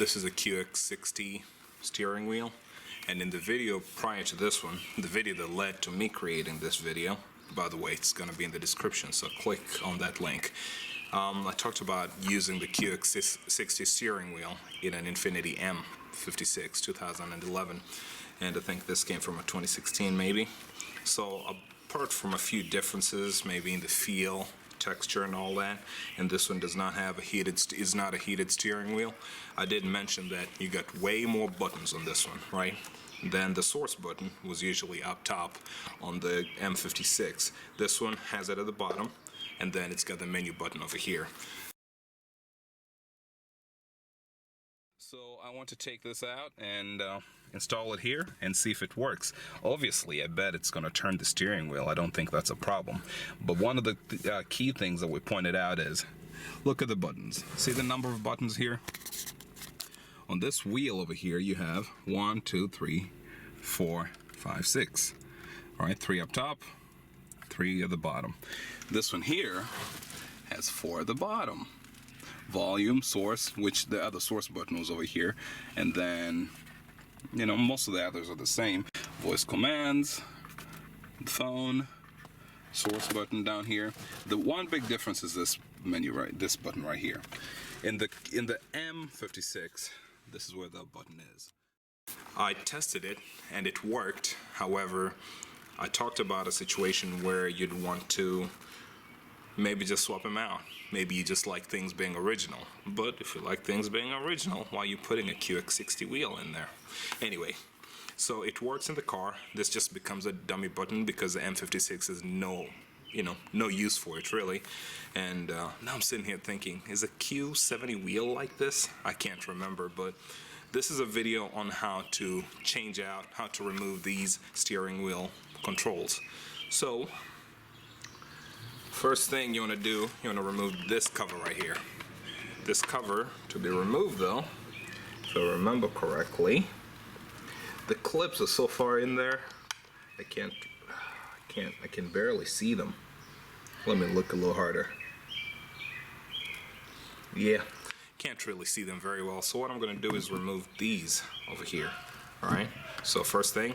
This is a QX60 steering wheel, and in the video prior to this one, the video that led to me creating this video, by the way, it's going to be in the description, so click on that link. I talked about using the QX60 steering wheel in an Infiniti M56 2011, and I think this came from a 2016 maybe. So apart from a few differences, maybe in the feel, texture and all that, and this one does not have is not a heated steering wheel. I did mention that you got way more buttons on this one, right? Then the source button was usually up top on the M56. This one has it at the bottom, and then it's got the menu button over here. So I want to take this out and install it here and see if it works. Obviously, I bet it's going to turn the steering wheel. I don't think that's a problem. But one of the key things that we pointed out is, look at the buttons. See the number of buttons here? On this wheel over here, you have 1, 2, 3, 4, 5, 6. All right, 3 up top, 3 at the bottom. This one here has 4 at the bottom. Volume, source, which the other source button was over here, and then, you know, most of the others are the same. Voice commands, phone, source button down here. The one big difference is this menu this button right here. In the M56, this is where the button is. I tested it and it worked. However, I talked about a situation where you'd want to maybe just swap them out. Maybe you just like things being original. But if you like things being original, why are you putting a QX60 wheel in there? Anyway, so it works in the car. This just becomes a dummy button because the M56 is no use for it really. And now I'm sitting here thinking, is a Q70 wheel like this? I can't remember, but this is a video on how to change out, how to remove these steering wheel controls. So first thing you want to do, you want to remove this cover right here. This cover, to be removed though, if I remember correctly, the clips are so far in there, I can barely see them. Let me look a little harder. Yeah, can't really see them very well. So what I'm going to do is remove these over here. All right. So first thing,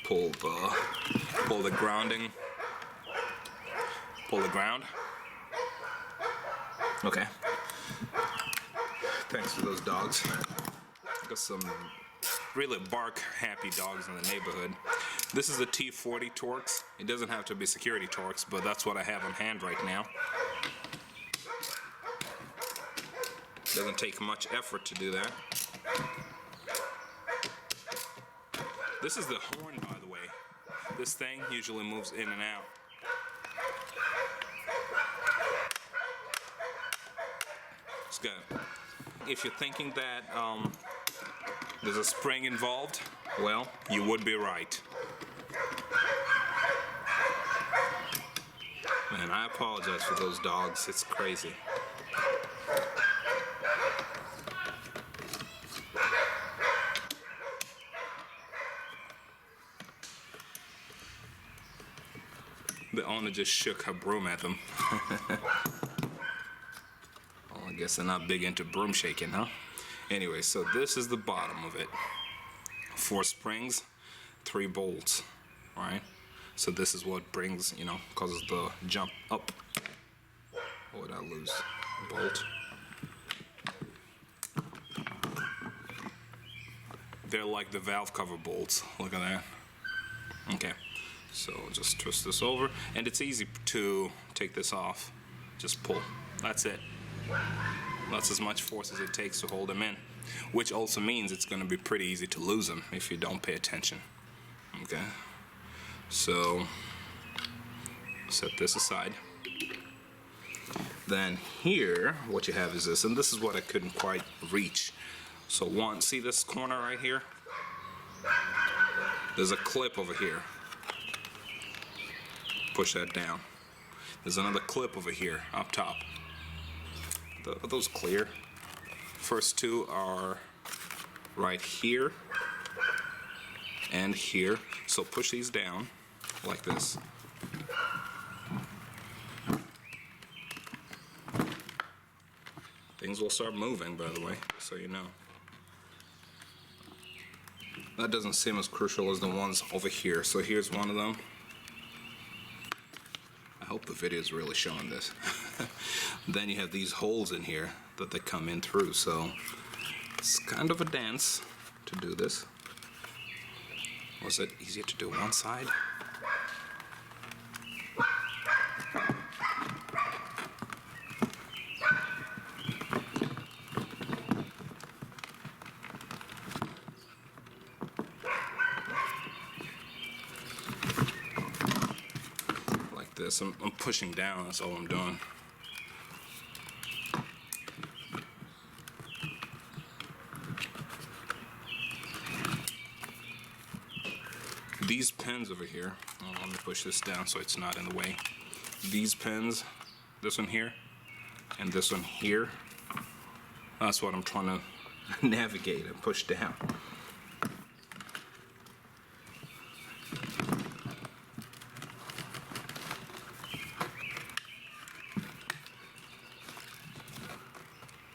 pull the grounding. Pull the ground. Okay. Thanks to those dogs. Got some really bark happy dogs in the neighborhood. This is the T40 Torx. It doesn't have to be security Torx, but that's what I have on hand right now. Doesn't take much effort to do that. This is the horn, by the way. This thing usually moves in and out. It's good. If you're thinking that there's a spring involved, well, you would be right. Man, I apologize for those dogs. It's crazy. The owner just shook her broom at them. Well, I guess they're not big into broom shaking, huh? Anyway, so this is the bottom of it. 4 springs, 3 bolts, right? So this is what brings, causes the jump up. What did I lose? Bolt. They're like the valve cover bolts. Look at that. Okay. So just twist this over, and it's easy to take this off. Just pull. That's it. That's as much force as it takes to hold them in, which also means it's going to be pretty easy to lose them if you don't pay attention. Okay. So set this aside. Then here, what you have is this, and this is what I couldn't quite reach. So see this corner right here? There's a clip over here. Push that down. There's another clip over here, up top. Are those clear? First 2 are right here and here. So push these down like this. Things will start moving, by the way, so you know. That doesn't seem as crucial as the ones over here. So here's one of them. I hope the video is really showing this. Then you have these holes in here that they come in through, so it's kind of a dance to do this. Was it easier to do one side? Like this. I'm pushing down, that's all I'm doing. These pins over here, let me push this down so it's not in the way. These pins, this one here, and this one here, that's what I'm trying to navigate and push down.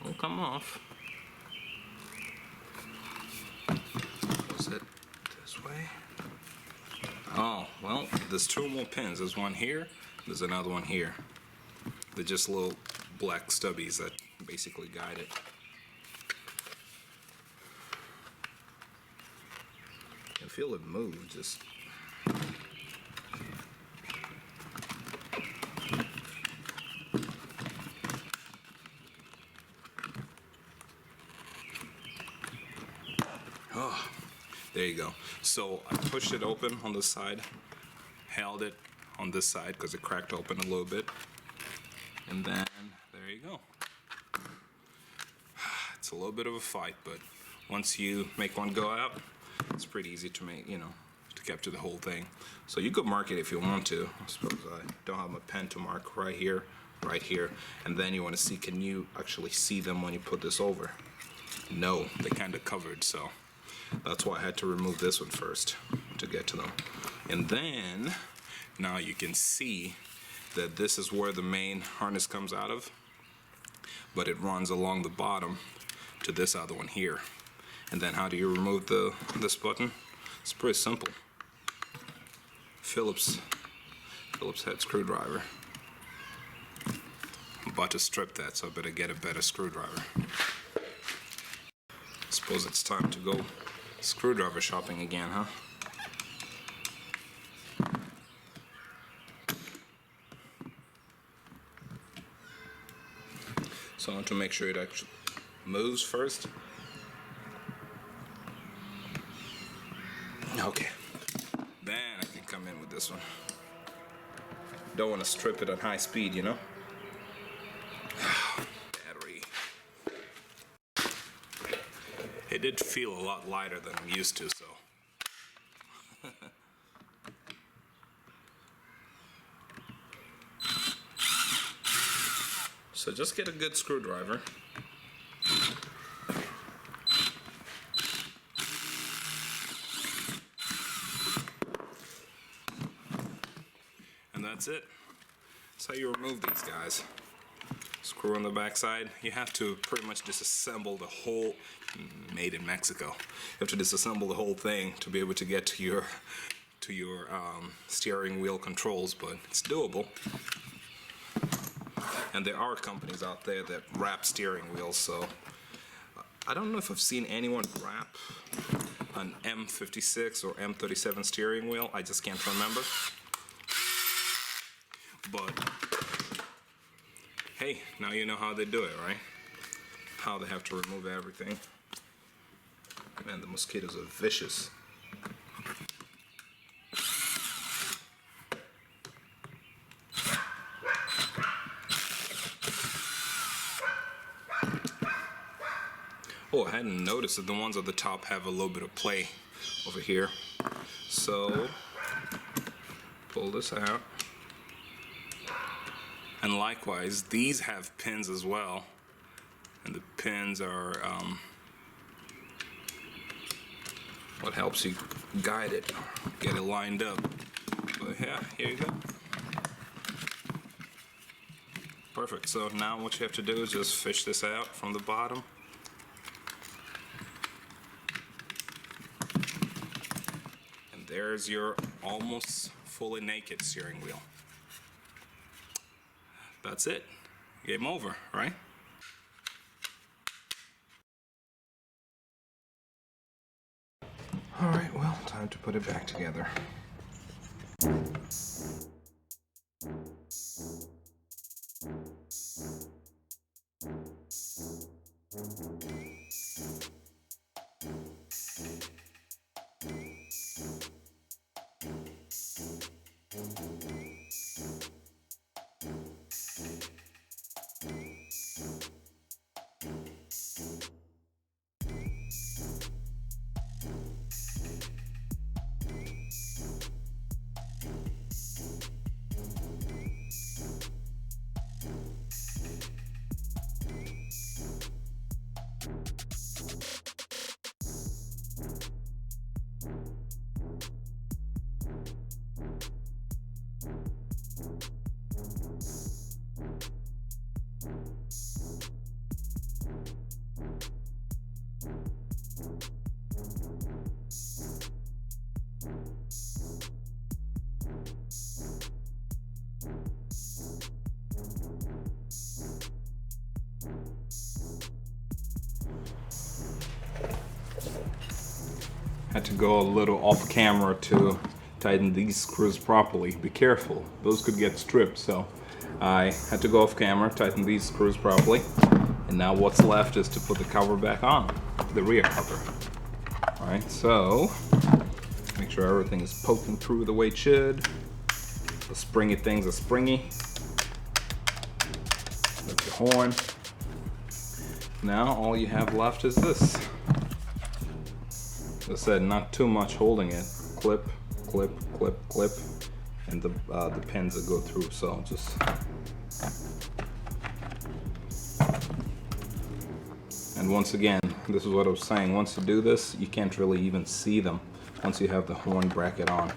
Won't come off. Was it this way? Oh, well, there's two more pins. There's one here, there's another one here. They're just little black stubbies that basically guide it. I can feel it move, just... Oh, there you go. So I pushed it open on this side, held it on this side because it cracked open a little bit, and then there you go. It's a little bit of a fight, but once you make one go out, it's pretty easy to make, to capture the whole thing. So you could mark it if you want to. I suppose I don't have my pen to mark right here, and then you want to see, can you actually see them when you put this over? No, they kind of covered, so that's why I had to remove this one first to get to them. And then now you can see that this is where the main harness comes out of, but it runs along the bottom to this other one here. And then how do you remove this button? It's pretty simple. Phillips head screwdriver. I'm about to strip that, so I better get a better screwdriver. Suppose it's time to go screwdriver shopping again, huh? So I want to make sure it actually moves first. Okay. Then I can come in with this one. Don't want to strip it at high speed, Battery. It did feel a lot lighter than I'm used to, so. So just get a good screwdriver. And that's it. That's how you remove these guys. Screw on the back side. You have to pretty much disassemble the whole, made in Mexico. You have to disassemble the whole thing to be able to get to your steering wheel controls, but it's doable. And there are companies out there that wrap steering wheels, so I don't know if I've seen anyone wrap an M56 or M37 steering wheel. I just can't remember. But hey, now you know how they do it, right? How they have to remove everything. Man, the mosquitoes are vicious. Oh, I hadn't noticed that the ones at the top have a little bit of play over here. So, pull this out. And likewise, these have pins as well. And the pins are what helps you guide it, get it lined up. But yeah, here you go. Perfect. So now what you have to do is just fish this out from the bottom. there's your almost fully naked steering wheel. That's it. Game over, right? All right, well, time to put it back together. Had to go a little off camera to tighten these screws properly. Be careful, those could get stripped, so I had to go off camera, tighten these screws properly, and now what's left is to put the cover back on, the rear cover. Alright, so make sure everything is poking through the way it should. The springy things are springy. That's your horn. Now all you have left is this. As I said, not too much holding it. Clip, clip, clip, clip, and the pins that go through. So just and once again, this is what I was saying. Once you do this, you can't really even see them once you have the horn bracket on.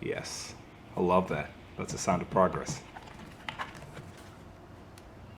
Yes, I love that. That's a sound of progress.